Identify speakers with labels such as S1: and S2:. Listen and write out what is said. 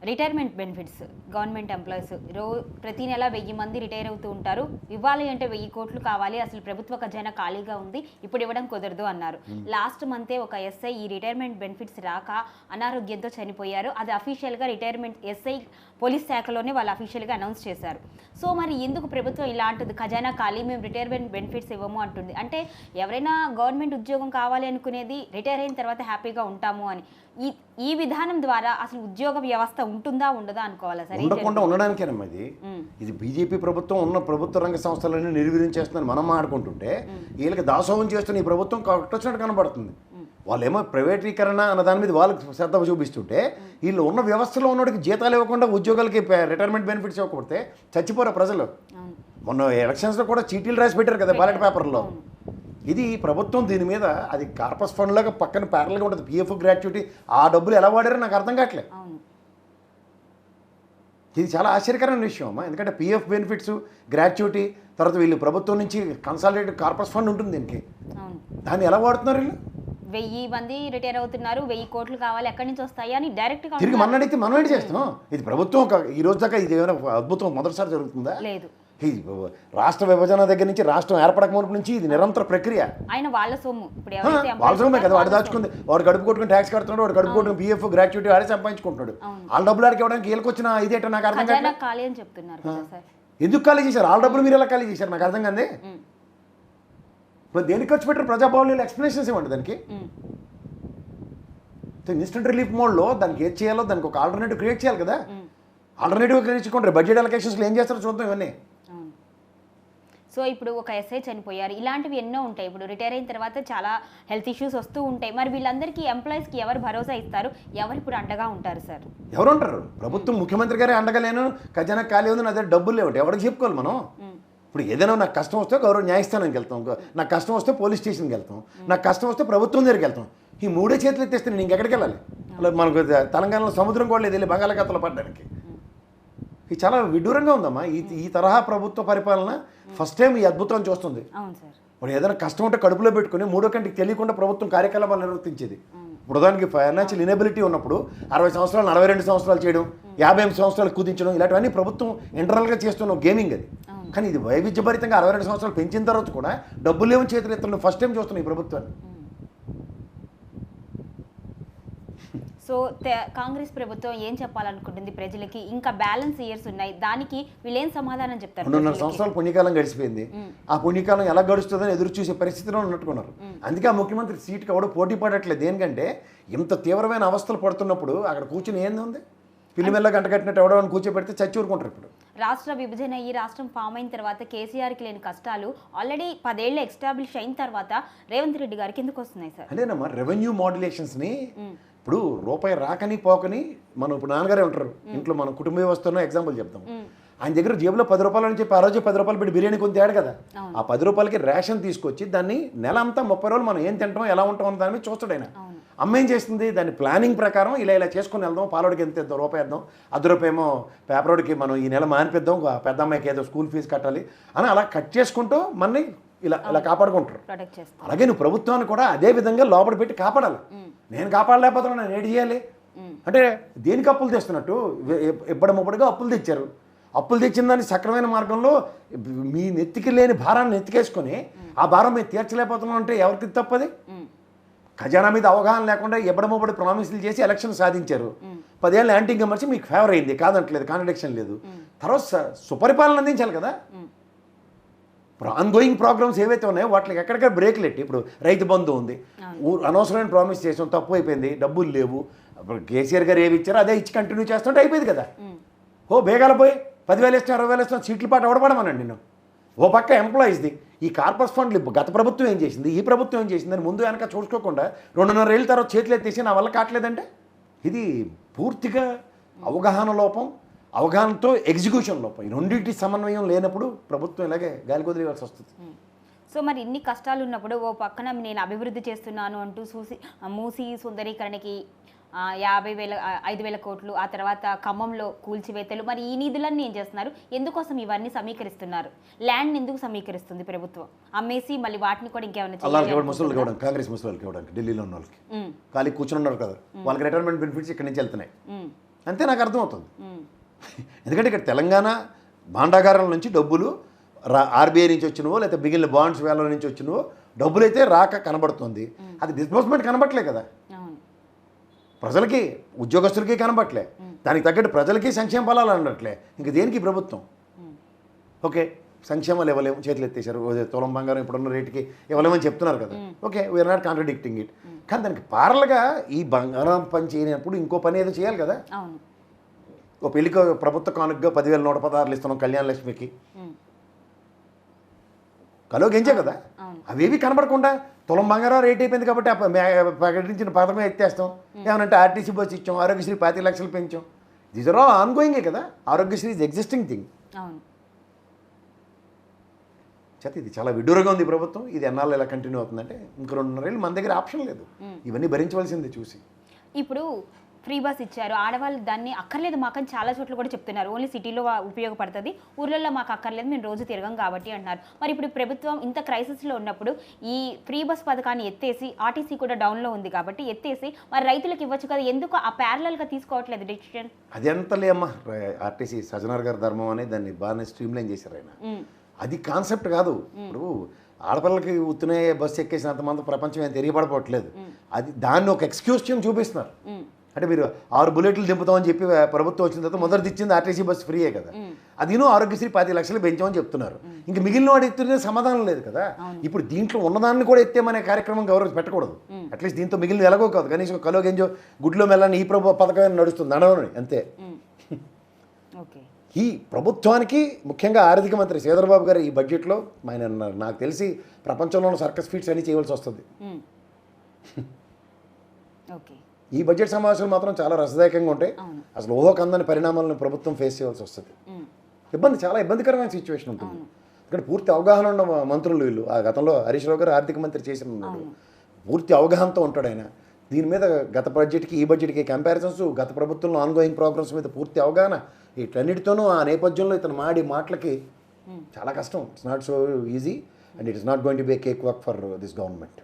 S1: Retirement benefits government employees ప్రతి నెల 1000 మంది రిటైర్ అవుతూ ఉంటారు. ఇవ్వాలి అంటే 1000 కోట్లు కావాలి, అసలు ప్రభుత్వ ఖజానా ఖాళీగా ఉంది, ఇప్పుడు ఇవ్వడం కుదరదు అన్నారు. లాస్ట్ మంతే ఒక ఎస్ఐ ఈ రిటైర్మెంట్ బెనిఫిట్స్ రాక అనారోగ్యంతో చనిపోయారు. అది అఫీషియల్గా రిటైర్మెంట్ ఎస్ఐ పోలీస్ శాఖలోనే వాళ్ళు అఫీషియల్గా అనౌన్స్ చేశారు. సో మరి ఎందుకు ప్రభుత్వం ఇలాంటిది ఖజానా ఖాళీ, మేము రిటైర్మెంట్ బెనిఫిట్స్ ఇవ్వము అంటుంది? అంటే ఎవరైనా గవర్నమెంట్ ఉద్యోగం కావాలి అనుకునేది రిటైర్ అయిన తర్వాత హ్యాపీగా ఉంటాము అని. ఈ విధానం ద్వారా అసలు ఉద్యోగ వ్యవస్థ ఉంటుందా ఉండదా అనుకోవాలా సార్?
S2: ఉండకుండా ఉండడానికేనమ్మా ఇది బీజేపీ ప్రభుత్వం ఉన్న ప్రభుత్వ రంగ సంస్థలన్నీ నిర్వీర్యం చేస్తుందని మనం ఆడుకుంటుంటే వీళ్ళకి దాసోహం చేస్తున్న ఈ ప్రభుత్వం కట్టొచ్చినట్టు కనబడుతుంది. వాళ్ళు ఏమో ప్రైవేటీకరణ అన్న దాని మీద వాళ్ళకి శ్రద్ధ చూపిస్తుంటే వీళ్ళు ఉన్న వ్యవస్థలో ఉన్నోడికి జీతాలు ఇవ్వకుండా ఉద్యోగాలకి రిటైర్మెంట్ బెనిఫిట్స్ ఇవ్వకపోతే చచ్చిపోరా ప్రజలు. మొన్న ఎలక్షన్స్లో కూడా చీటీలు రాసి పెట్టారు కదా బ్యాలెట్ పేపర్లో. ఇది ప్రభుత్వం దీని మీద అది కార్పస్ ఫండ్ లాగా పక్కన ప్యారల్గా ఉంటుంది. పిఎఫ్ గ్రాట్యుటీ ఆ డబ్బులు ఎలా వాడారో నాకు అర్థం కావట్లేదు. ఇది చాలా ఆశ్చర్యకరమైన విషయం అమ్మా. ఎందుకంటే పిఎఫ్ బెనిఫిట్స్, గ్రాట్యుటీ, తర్వాత వీళ్ళు ప్రభుత్వం నుంచి కన్సాలిడేటెడ్ కార్పస్ ఫండ్ ఉంటుంది దీనికి. దాన్ని ఎలా వాడుతున్నారు వీళ్ళు?
S1: 1000 మంది రిటైర్ అవుతున్నారు, 1000 కోట్లు కావాలి, ఎక్కడి నుంచి వస్తాయి అని డైరెక్ట్గా
S2: తిరిగి మన అడిగితే మనం ఏంటి చేస్తున్నాం? ఇది ప్రభుత్వం ఈ రోజు దాకా ఇది ఏమైనా అద్భుతం మొదటిసారి జరుగుతుందా?
S1: లేదు.
S2: రాష్ట్ర విభజన దగ్గర నుంచి రాష్ట్రం ఏర్పడక ముందు నుంచి ఇది నిరంతర ప్రక్రియ.
S1: ఆయన వాళ్ళ సొమ్ము
S2: వాళ్ళ సొమ్మే కదా, వాడు దాచుకుంది. వాడు గడుపు కొట్టుకుని ట్యాక్స్ కడుతున్నాడు, వాడు గడుపు కొట్టుకుని పిఎఫ్ గ్రాట్యుటీ వాడే సంపాదించుకుంటున్నాడు. వాళ్ళ డబ్బులు ఆడికి ఇవ్వడానికి వీళ్ళకి వచ్చిన ఇదేటో నాకు అర్థం కాదు.
S1: ఖాళీ అని చెప్తున్నారు.
S2: ఎందుకు ఖాళీ చేశారు? వాళ్ళ డబ్బులు మీరు ఎలా ఖాళీ చేశారు నాకు అర్థం కాదు. ఇప్పుడు దేనికి ఖర్చు పెట్టారు? ప్రజాభవన్లో ఎక్స్ప్లెనేషన్స్ ఇవ్వండి దానికి. ఇన్స్టెంట్ రిలీఫ్ మోడ్లో దానికి ఏది చేయాలో దానికి ఒక ఆల్టర్నేటివ్ క్రియేట్ చేయాలి కదా. ఆల్టర్నేటివ్ క్రియేట్ చేసుకుంటారు. బడ్జెట్ అలొకేషన్స్లో ఏం చేస్తారో చూద్దాం ఇవన్నీ.
S1: సో ఇప్పుడు ఒక ఎస్ఐ చనిపోయారు, ఇలాంటివి ఎన్నో ఉంటాయి. ఇప్పుడు రిటైర్ అయిన తర్వాత చాలా హెల్త్ ఇష్యూస్ వస్తూ ఉంటాయి. మరి వీళ్ళందరికీ ఎంప్లాయీస్కి ఎవరు భరోసా ఇస్తారు? ఎవరు ఇప్పుడు అండగా ఉంటారు సార్?
S2: ఎవరు ఉంటారు? ప్రభుత్వం ముఖ్యమంత్రి గారే అండగా లేను, ఖజానా ఖాళీ ఉంది, నా దగ్గర డబ్బులు లేవు, ఎవరికి చెప్పుకోవాలి మనం? ఇప్పుడు ఏదైనా నాకు కష్టం వస్తే గౌరవ న్యాయస్థానానికి వెళ్తాం, నాకు కష్టం వస్తే పోలీస్ స్టేషన్కి వెళ్తాం, నాకు కష్టం వస్తే ప్రభుత్వం దగ్గరికి వెళ్తాం. ఈ మూడే చేతులు ఎత్తేస్తే నేను ఇంకెక్కడికి వెళ్ళాలి? అలా మనకు తెలంగాణలో సముద్రం కూడా లేదు వెళ్ళి బంగాళాఖాతంలో పడడానికి. ఇది చాలా విడ్డూరంగా ఉందమ్మా. ఈ తరహా ప్రభుత్వ పరిపాలన ఫస్ట్ టైం ఈ అద్భుతం చూస్తుంది. ఇప్పుడు ఏదైనా కష్టం ఉంటే కడుపులో పెట్టుకుని మూడో కంటికి తెలియకుండా ప్రభుత్వం కార్యకలాపాలు నిర్వర్తించేది. ఇప్పుడు దానికి ఫైనాన్షియల్ ఇనబిలిటీ ఉన్నప్పుడు 60 సంవత్సరాలు 42 సంవత్సరాలు చేయడం, 58 సంవత్సరాలు కుదించడం, ఇలాంటివన్నీ ప్రభుత్వం ఇంటర్నల్గా చేస్తున్న గేమింగ్ అది. కానీ ఇది వైవిధ్యభరితంగా 62 సంవత్సరాలు పెంచిన తర్వాత కూడా డబ్బులు లేవని చేతులు ఎత్తున్న ఫస్ట్ టైం చూస్తున్నాం ఈ ప్రభుత్వాన్ని.
S1: సో కాంగ్రెస్ ప్రభుత్వం ఏం చెప్పాలనుకుంటుంది ప్రజలకి? ఇంకా బ్యాలెన్స్ ఇయర్స్ ఉన్నాయి, దానికి వీళ్ళు ఏం సమాధానం చెప్తారు?
S2: 2.5 సంవత్సరాలు పుణ్యకాలం గడిచిపోయింది. ఆ పుణ్యకాలం ఎలా గడుస్తుందని ఎదురు చూసే పరిస్థితిలో ఉన్నట్టుకున్నారు. అందుకే ఆ ముఖ్యమంత్రి సీటుకి ఎవడో పోటీ పడట్లేదు. దేనికంటే ఇంత తీవ్రమైన అవస్థలు పడుతున్నప్పుడు అక్కడ కూర్చుని ఏంది ఉంది? పిల్లిమెల్ల గంట కట్టినట్టు ఎవడో అని కూర్చోబెడితే చచ్చి ఊరుకుంటారు. ఇప్పుడు
S1: రాష్ట్ర విభజన అయ్యి రాష్ట్రం ఫామ్ అయిన తర్వాత కేసీఆర్కి లేని కష్టాలు ఆల్రెడీ 10 ఏళ్ళు ఎస్టాబ్లిష్ అయిన తర్వాత రేవంత్ రెడ్డి గారికి ఎందుకు వస్తున్నాయి సార్?
S2: అదేనమ్మా, రెవెన్యూ మాడ్యులేషన్స్ని ఇప్పుడు రూపాయి రాకని పోకని మనం ఇప్పుడు నాన్నగారే ఉంటారు ఇంట్లో, మన కుటుంబ వ్యవస్థను ఎగ్జాంపుల్ చెప్తాం. ఆయన దగ్గర జేబులో 10 రూపాయలు అని చెప్పి ఆ రోజు 10 రూపాయలు పెట్టి బిర్యానీ కొని తేడు కదా. ఆ 10 రూపాయలకి రేషన్ తీసుకొచ్చి దాన్ని నెల అంతా 30 రోజులు మనం ఏం తింటాం ఎలా ఉంటాం అని దాని మీద చూస్తాడు ఆయన. అమ్మ ఏం చేస్తుంది? దాని ప్లానింగ్ ప్రకారం ఇలా చేసుకుని వెళ్దాం, పాలోడికి ఎంత ఇద్దాం, రూపాయి ఇద్దాం, ₹10 ఏమో పేపరోడికి మనం ఈ నెల మానిపిద్దాం, పెద్ద అమ్మాయికి ఏదో స్కూల్ ఫీజు కట్టాలి అని అలా కట్ చేసుకుంటూ మనని ఇలా కాపాడుకుంటారు. అలాగే నువ్వు ప్రభుత్వాన్ని కూడా అదే విధంగా లోపల పెట్టి కాపాడాలి. నేను కాపాడలేకపోతున్నా, నేను ఏడు చేయాలి అంటే దేనికి అప్పులు తెస్తున్నట్టు ఇబ్బడముబ్బడిగా అప్పులు తెచ్చారు. అప్పులు తెచ్చిన దాన్ని సక్రమైన మార్గంలో మీ నెత్తికి లేని భారాన్ని నెత్తికేసుకొని ఆ భారం మీరు తీర్చలేకపోతున్నాం అంటే ఎవరికి తప్పది? ఖజానా మీద అవగాహన లేకుండా ఇబ్బడముబ్బడి ప్రామిసులు చేసి ఎలక్షన్ సాధించారు. 10 ఏళ్ళ యాంటీ ఇన్కంబెన్సీ మీకు ఫేవర్ అయింది, కాదంటలేదు, కాంట్రడిక్షన్ లేదు. తర్వాత సుపరిపాలన అందించాలి కదా. ఆన్గోయింగ్ ప్రోగ్రామ్స్ ఏవైతే ఉన్నాయో వాటికి ఎక్కడిక్కడ బ్రేక్లు ఎట్టి. ఇప్పుడు రైతు బంధు ఉంది, అనవసరమైన ప్రామిస్ చేసాం, తప్పు అయిపోయింది, డబ్బులు లేవు, కేసీఆర్ గారు ఏవి ఇచ్చారో అదే ఇచ్చి కంటిన్యూ చేస్తుంటే అయిపోయింది కదా. బేగాల పోయి 10,000 ఇస్తాం, 20,000 ఇస్తాం, సీట్ల పాటు అవడపడమనండి నేను. ఓ పక్క ఎంప్లాయీస్ది ఈ కార్పస్ ఫండ్లు గత ప్రభుత్వం ఏం చేసింది, ఈ ప్రభుత్వం ఏం చేసింది అని ముందు వెనక చూసుకోకుండా 2.5 ఏళ్ళ తర్వాత చేతులు ఎత్తేసి నా వల్ల కావట్లేదంటే ఇది పూర్తిగా అవగాహన లోపం, అవగాహనతో ఎగ్జిక్యూషన్ లోపం, ఈ రెండింటి సమన్వయం లేనప్పుడు ప్రభుత్వం ఇలాగే గాలి కుదిరేవాల్సి వస్తుంది.
S1: సో మరి ఇన్ని కష్టాలు ఉన్నప్పుడు ఓ పక్కన నేను అభివృద్ధి చేస్తున్నాను అంటూ మూసి సుందరీకరణకి 5,000 కోట్లు, ఆ తర్వాత ఖమ్మంలో కూల్చివేతలు, మరి ఈ నిధులన్నీ ఏం చేస్తున్నారు? ఎందుకోసం ఇవన్నీ సమీకరిస్తున్నారు? ల్యాండ్ ఎందుకు సమీకరిస్తుంది ప్రభుత్వం? అమ్మేసి మళ్ళీ వాటిని కూడా ఇంకేమైనా
S2: ముసలికి ఇవ్వడం, కాంగ్రెస్ ముసలికి ఇవ్వడానికి ఢిల్లీలో ఉన్న వాళ్ళకి ఖాళీ కూర్చుని ఉన్నారు కదా, వాళ్ళకి రిటైర్మెంట్ బెనిఫిట్స్ ఇక్కడ నుంచి వెళ్తున్నాయి. అంతే నాకు అర్థమవుతుంది. ఎందుకంటే ఇక్కడ తెలంగాణ భాండాగారాల నుంచి డబ్బులు ఆర్బీఐ నుంచి వచ్చినవో లేకపోతే మిగిలిన బాండ్స్ వేల నుంచి వచ్చినవో డబ్బులు అయితే రాక కనబడుతుంది. అది డిస్బర్స్మెంట్ కనబట్టలే కదా, ప్రజలకి ఉద్యోగస్తులకి కనబట్టలే, దానికి తగ్గట్టు ప్రజలకి సంక్షేమ ఫలాలు అనట్లే. ఇంక దేనికి ప్రభుత్వం? ఓకే, సంక్షేమాలు ఇవ్వలేము, చేతులు ఎత్తేసారు, తులం బంగారం ఇప్పుడున్న రేటుకి ఇవ్వలేమని చెప్తున్నారు కదా. Okay, we're not contradicting it. కానీ దానికి పారలుగా ఈ బంగారం పని చేయనప్పుడు ఇంకో పని ఏదో చేయాలి కదా. ఓ పెళ్లికి ప్రభుత్వ కానుకగా 10,116 ఇస్తున్నాం కళ్యాణ లక్ష్మికి, కలో గెంచే కదా. అవేవి కనబడకుండా తులం బంగారం రేట్ అయిపోయింది కాబట్టి ప్రకటించిన పథకమే ఎత్తేస్తాం. ఏమనంటే ఆర్టీసీ బస్సు ఇచ్చాం, ఆరోగ్యశ్రీ 5 లక్షలు పెంచాం. దీస్ ఆర్ ఆల్ ఆన్ గోయింగే కదా. Aarogyasri is existing thing. చేత ఇది చాలా విడ్డూరంగా ఉంది ప్రభుత్వం. ఇది ఎన్నాళ్ళు ఇలా కంటిన్యూ అవుతుందంటే ఇంక 2.5 ఏళ్ళు మన దగ్గర ఆప్షన్ లేదు, ఇవన్నీ భరించవలసిందే చూసి.
S1: ఇప్పుడు ఫ్రీ బస్ ఇచ్చారు, ఆడవాళ్ళు దాన్ని అక్కర్లేదు మాకని చాలా చోట్ల కూడా చెప్తున్నారు. ఓన్లీ సిటీలో ఉపయోగపడుతుంది, ఊర్లలో మాకు అక్కర్లేదు, మేము రోజు తిరగం కాబట్టి అంటున్నారు. మరి ఇప్పుడు ప్రభుత్వం ఇంత క్రైసిస్లో ఉన్నప్పుడు ఈ ఫ్రీ బస్ పథకాన్ని ఎత్తేసి, ఆర్టీసీ కూడా డౌన్లో ఉంది కాబట్టి ఎత్తేసి మరి రైతులకు ఇవ్వచ్చు కదా, ఎందుకు ఆ ప్యారలల్గా తీసుకోవట్లేదు డిసిషన్?
S2: అది ఎంతలే అమ్మా, ఆర్టీసీ సజ్జనార్ గారి ధర్మం అని దాన్ని బాగానే స్ట్రీమ్లైన్ చేశారు ఆయన. అది కాన్సెప్ట్ కాదు. ఇప్పుడు ఆడపిల్లలకి ఉత్తునే బస్సు ఎక్కేసినంత మంది ప్రపంచం ఏం తెలియబడపోవట్లేదు. అది దాన్ని ఒక ఎక్స్క్యూజ్ చూపిస్తున్నారు. అంటే మీరు 6 బుల్లెట్లు దింపుతామని చెప్పి ప్రభుత్వం వచ్చిన తర్వాత మొదటి ఇచ్చింది ఆర్టీసీ బస్సు ఫ్రీయే కదా. అదిను ఆరోగ్యశ్రీ 10 లక్షలు పెంచామని చెప్తున్నారు. ఇంక మిగిలిన వాడు ఎత్తునే సమాధానం లేదు కదా. ఇప్పుడు దీంట్లో ఉన్నదాన్ని కూడా ఎత్తేమనే కార్యక్రమం గౌరవం పెట్టకూడదు. అట్లీస్ట్ దీంతో మిగిలిన ఎలాగో కాదు, కనీసం కలో గెంజో గుడ్లో మెల్లని ఈ పథకం నడుస్తుంది, నడవని అంతే. ఈ ప్రభుత్వానికి ముఖ్యంగా ఆర్థిక మంత్రి శ్రీధర్బాబు గారు ఈ బడ్జెట్లో ఆయన నాకు తెలిసి ప్రపంచంలో ఉన్న సర్కస్ ఫీట్స్ అన్నీ చేయవలసి వస్తుంది. ఈ బడ్జెట్ సమావేశాలు మాత్రం చాలా రసదాయకంగా ఉంటాయి. అసలు ఊహకందని పరిణామాలను ప్రభుత్వం ఫేస్ చేయాల్సి వస్తుంది. చాలా ఇబ్బందికరమైన సిచ్యువేషన్ ఉంటుంది. ఎందుకంటే పూర్తి అవగాహన ఉన్న మంత్రులు వీళ్ళు. ఆ గతంలో హరీష్ రావు గారు ఆర్థిక మంత్రి చేసిన ఉన్నాడు, పూర్తి అవగాహనతో ఉంటాడు ఆయన. దీని మీద గత బడ్జెట్కి ఈ బడ్జెట్కి కంపారిజన్స్, గత ప్రభుత్వంలో ఆన్గోయింగ్ ప్రోగ్రామ్స్ మీద పూర్తి అవగాహన, వీటన్నిటితోనూ ఆ నేపథ్యంలో ఇతను మాటలకి చాలా కష్టం. It's not so easy and it is not going to be A cake work for this government.